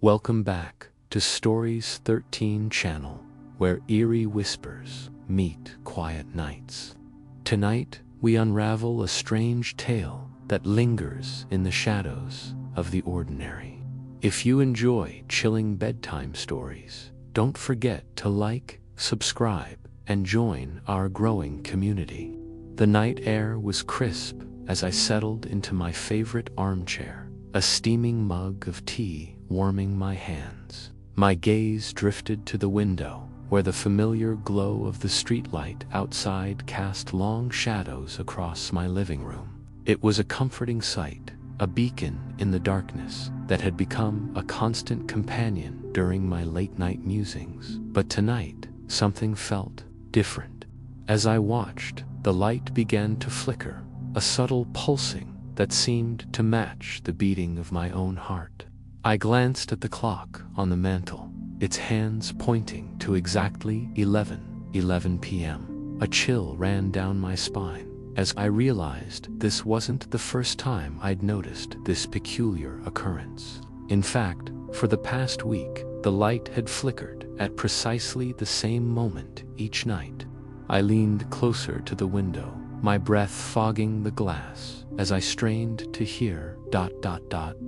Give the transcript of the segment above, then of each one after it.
Welcome back to Stories 13 channel, where eerie whispers meet quiet nights. Tonight, we unravel a strange tale that lingers in the shadows of the ordinary. If you enjoy chilling bedtime stories, don't forget to like, subscribe, and join our growing community. The night air was crisp as I settled into my favorite armchair, a steaming mug of tea warming my hands. My gaze drifted to the window, where the familiar glow of the streetlight outside cast long shadows across my living room. It was a comforting sight, a beacon in the darkness that had become a constant companion during my late-night musings. But tonight, something felt different. As I watched, the light began to flicker, a subtle pulsing that seemed to match the beating of my own heart. I glanced at the clock on the mantel, its hands pointing to exactly 11:11 p.m. A chill ran down my spine as I realized this wasn't the first time I'd noticed this peculiar occurrence. In fact, for the past week, the light had flickered at precisely the same moment each night. I leaned closer to the window, my breath fogging the glass as I strained to hear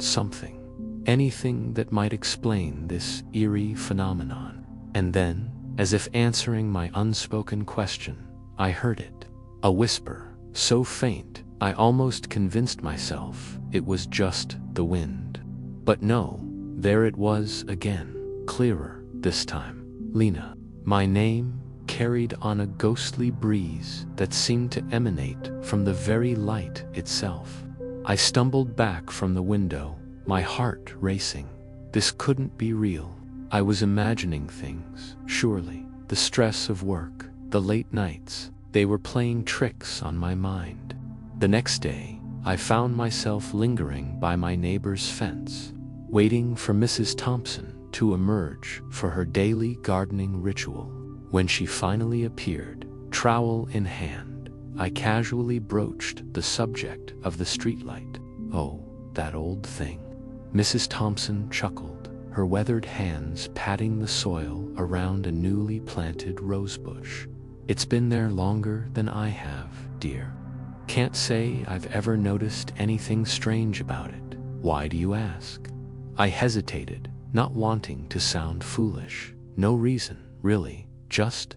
something. Anything that might explain this eerie phenomenon. And then, as if answering my unspoken question, I heard it. A whisper, so faint, I almost convinced myself it was just the wind. But no, there it was again, clearer this time. Lena. My name carried on a ghostly breeze that seemed to emanate from the very light itself. I stumbled back from the window, my heart racing. This couldn't be real. I was imagining things, surely. The stress of work, the late nights, they were playing tricks on my mind. The next day, I found myself lingering by my neighbor's fence, waiting for Mrs. Thompson to emerge for her daily gardening ritual. When she finally appeared, trowel in hand, I casually broached the subject of the streetlight. Oh, that old thing. Mrs. Thompson chuckled, her weathered hands patting the soil around a newly planted rosebush. It's been there longer than I have, dear. Can't say I've ever noticed anything strange about it. Why do you ask? I hesitated, not wanting to sound foolish. No reason, really, just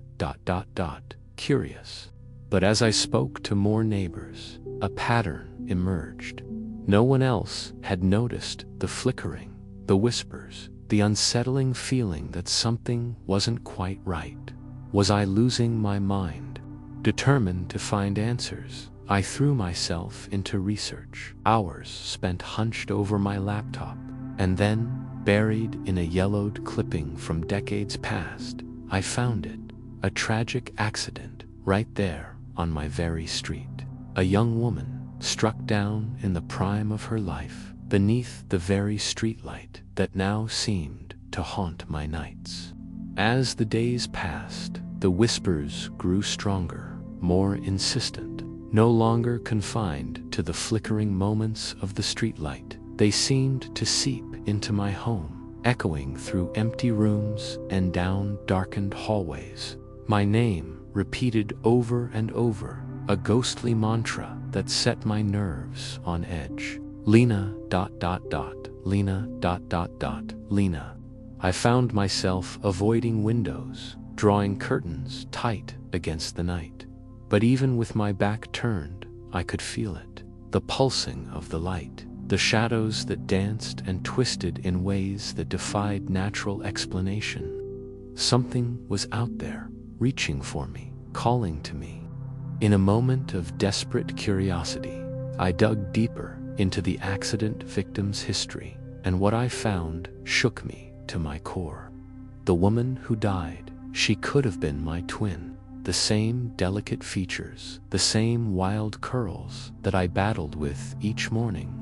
curious. But as I spoke to more neighbors, a pattern emerged. No one else had noticed the flickering, the whispers, the unsettling feeling that something wasn't quite right. Was I losing my mind? Determined to find answers, I threw myself into research. Hours spent hunched over my laptop, and then, buried in a yellowed clipping from decades past, I found it. A tragic accident right there on my very street. A young woman struck down in the prime of her life beneath the very streetlight that now seemed to haunt my nights. As the days passed, the whispers grew stronger, more insistent, no longer confined to the flickering moments of the streetlight. They seemed to seep into my home, echoing through empty rooms and down darkened hallways. My name repeated over and over, a ghostly mantra that set my nerves on edge. Lena. Lena. Lena. I found myself avoiding windows, drawing curtains tight against the night. But even with my back turned, I could feel it. The pulsing of the light, the shadows that danced and twisted in ways that defied natural explanation. Something was out there, reaching for me, calling to me. In a moment of desperate curiosity, I dug deeper into the accident victim's history, and what I found shook me to my core. The woman who died, she could have been my twin. The same delicate features, the same wild curls that I battled with each morning.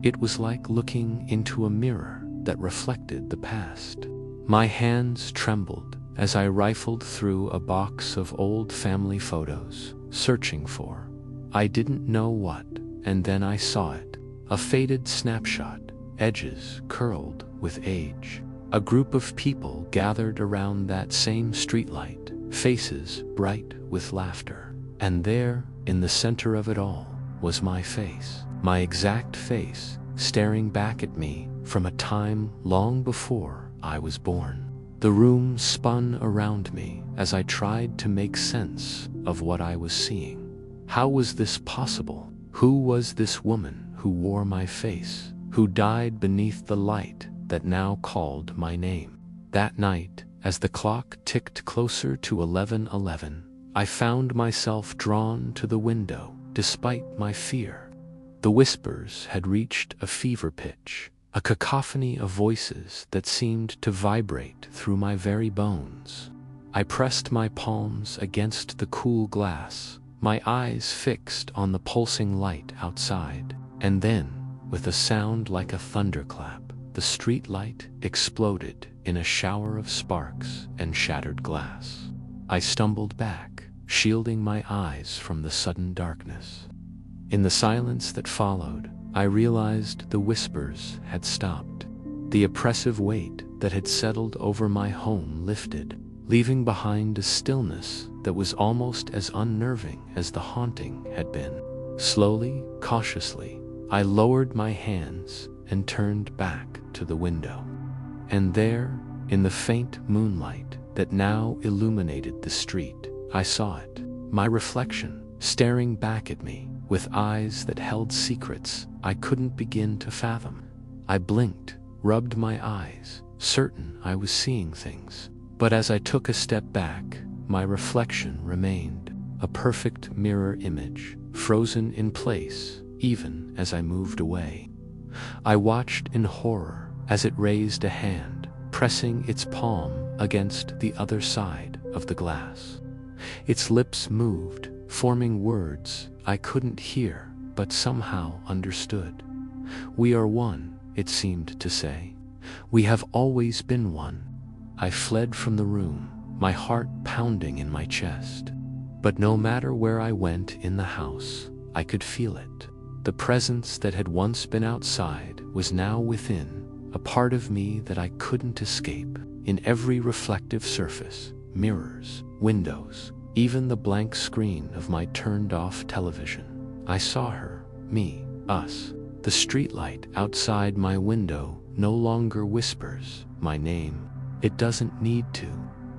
It was like looking into a mirror that reflected the past. My hands trembled as I rifled through a box of old family photos, searching for, I didn't know what, and then I saw it. A faded snapshot, edges curled with age. A group of people gathered around that same streetlight, faces bright with laughter. And there, in the center of it all, was my face, my exact face, staring back at me from a time long before I was born. The room spun around me as I tried to make sense of what I was seeing. How was this possible? Who was this woman who wore my face, who died beneath the light that now called my name? That night, as the clock ticked closer to 11:11, I found myself drawn to the window despite my fear. The whispers had reached a fever pitch, a cacophony of voices that seemed to vibrate through my very bones. I pressed my palms against the cool glass, my eyes fixed on the pulsing light outside, and then, with a sound like a thunderclap, the streetlight exploded in a shower of sparks and shattered glass. I stumbled back, shielding my eyes from the sudden darkness. In the silence that followed, I realized the whispers had stopped. The oppressive weight that had settled over my home lifted, leaving behind a stillness that was almost as unnerving as the haunting had been. Slowly, cautiously, I lowered my hands and turned back to the window. And there, in the faint moonlight that now illuminated the street, I saw it, my reflection, staring back at me with eyes that held secrets I couldn't begin to fathom. I blinked, rubbed my eyes, certain I was seeing things. But as I took a step back, my reflection remained, a perfect mirror image, frozen in place even as I moved away. I watched in horror as it raised a hand, pressing its palm against the other side of the glass. Its lips moved, forming words I couldn't hear but somehow understood. "We are one," it seemed to say. "We have always been one." I fled from the room, my heart pounding in my chest. But no matter where I went in the house, I could feel it. The presence that had once been outside was now within, a part of me that I couldn't escape. In every reflective surface, mirrors, windows, even the blank screen of my turned-off television, I saw her, me, us. The streetlight outside my window no longer whispers my name. It doesn't need to.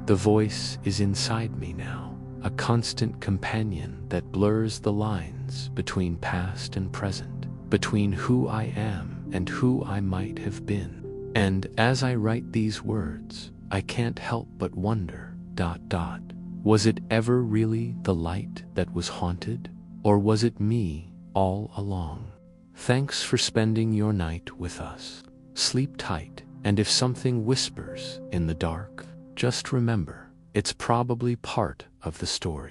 The voice is inside me now, a constant companion that blurs the lines between past and present, between who I am and who I might have been. And as I write these words, I can't help but wonder, was it ever really the light that was haunted? Or was it me all along? Thanks for spending your night with us. Sleep tight, and if something whispers in the dark, just remember, it's probably part of the story.